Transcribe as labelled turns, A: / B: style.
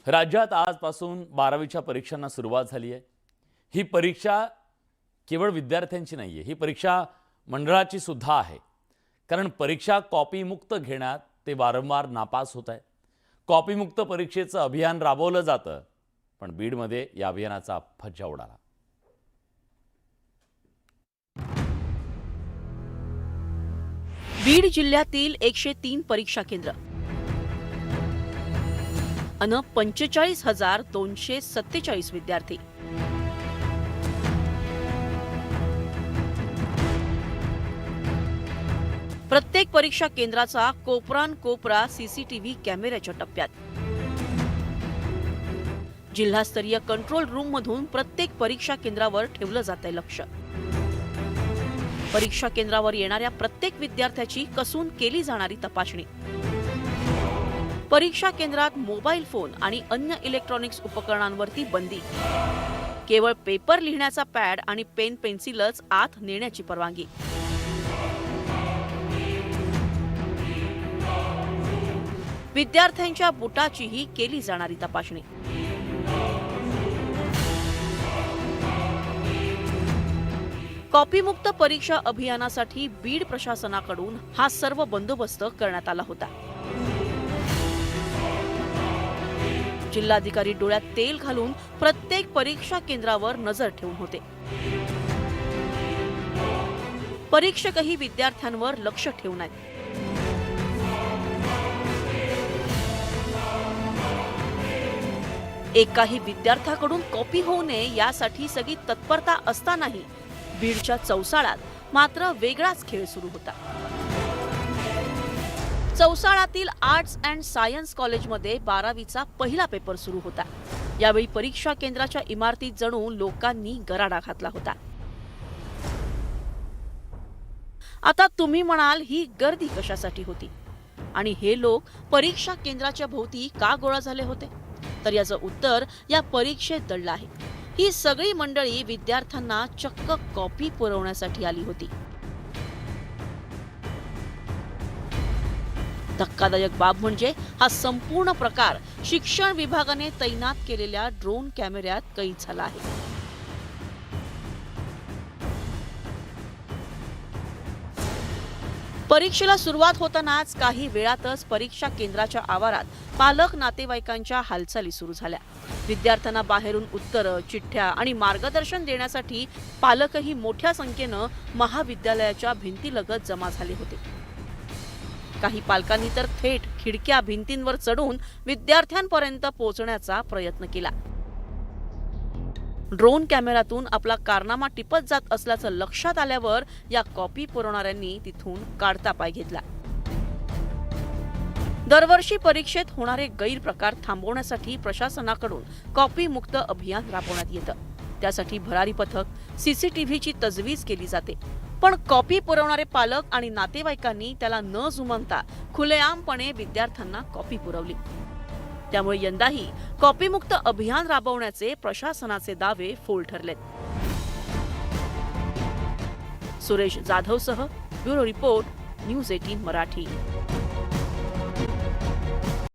A: राज्यात आजपासून 12वीच्या परीक्षांना सुरुवात झाली आहे। ही परीक्षा केवळ विद्यार्थ्यांची नाही आहे, ही परीक्षा मंडळाची सुद्धा आहे। कारण परीक्षा कॉपी मुक्त घेण्यात ते वारंवार नापास होत आहेत। कॉपी मुक्त परीक्षेचं अभियान राबवलं जातं, पण बीडमध्ये या अभियानाचा फज्जा उडाला।
B: बीड जिल्ह्यातील 103 परीक्षा केंद्र अन 45,247 विद्यार्थी। प्रत्येक परीक्षा केंद्राचा कोपरान कोपरा सीसीटीव्ही कॅमेऱ्याच्या टप्प्यात। जिल्हास्तरीय कंट्रोल रूम मधून प्रत्येक परीक्षा केंद्रावर ठेवलं जातंय लक्ष। परीक्षा केंद्रावर येणाऱ्या प्रत्येक विद्यार्थ्याची कसून केली जाणारी तपासणी। परीक्षा केंद्रात मोबाईल फोन आणि अन्य इलेक्ट्रॉनिक्स उपकरणांवरती बंदी। केवळ पेपर लिहिण्याचा पॅड आणि पेन पेन्सिलच आत नेण्याची परवानगी। विद्यार्थ्यांच्या बुटाचीही केली जाणारी तपासणी। कॉपीमुक्त परीक्षा अभियानासाठी बीड प्रशासनाकडून हा सर्व बंदोबस्त करण्यात आला होता। जिल्हाधिकारी डोळ्यात तेल घालून प्रत्येक परीक्षा केंद्रावर नजर ठेवून होते। परीक्षकही विद्यार्थ्यांवर लक्ष ठेवून आहेत। एकाही विद्यार्थ्याकडून कॉपी होऊ नये यासाठी सगळी तत्परता असतानाही बीडच्या चौसाळ्यात मात्र वेगळाच खेळ सुरू होता। चौसाळ्यातील आर्ट्स अँड सायन्स कॉलेजमध्ये 12वीचा पहिला पेपर सुरू होता। यावेळी परीक्षा केंद्राच्या इमारतीत जणू लोकांनी गराडा घातला होता। आता तुम्ही म्हणाल ही गर्दी कशासाठी होती आणि हे लोक परीक्षा केंद्राच्या भोवती का गोळा झाले होते? तर याचं उत्तर या परीक्षेत दडलं आहे। ही सगळी मंडळी विद्यार्थ्यांना चक्क कॉपी पुरवण्यासाठी आली होती। धक्कादायक बाब म्हणजे हा संपूर्ण प्रकार शिक्षण विभागाने तैनात केलेल्या ड्रोन कॅमेऱ्यात कैद झाला आहे। परीक्षेला सुरुवात होतानाच काही वेळातच परीक्षा केंद्राच्या आवारात पालक नातेवाईकांच्या हालचाली सुरू झाल्या। विद्यार्थ्यांना बाहेरून उत्तरं, चिठ्ठ्या आणि मार्गदर्शन देण्यासाठी पालकही मोठ्या संख्येनं महाविद्यालयाच्या भिंतीलगत जमा झाले होते। काही पालकांनी तर थेट खिडक्या भिंतींवर चढून विद्यार्थ्यांपर्यंत पोहोचण्याचा प्रयत्न केला। ड्रोन कॅमेऱ्यातून आपला कारनामा टिपत जात असल्याचं लक्षात आल्यावर या कॉपी पुरवणाऱ्यांनी तिथून काढता पाय घेतला। दरवर्षी परीक्षेत होणारे गैरप्रकार थांबवण्यासाठी प्रशासनाकडून कॉपी मुक्त अभियान राबवण्यात येतं। त्यासाठी भरारी पथक, सीसीटीव्हीची तजवीज केली जाते। पण कॉपी पुरवणारे पालक आणि नातेवाईकांनी त्याला न जुमानता खुलेआमपणे विद्यार्थ्यांना कॉपी पुरवली। त्यामुळे यंदाही कॉपीमुक्त अभियान राबवण्याचे प्रशासनाचे दावे फोल ठरलेत। सुरेश जाधवसह ब्युरो रिपोर्ट, न्यूज 18 मराठी।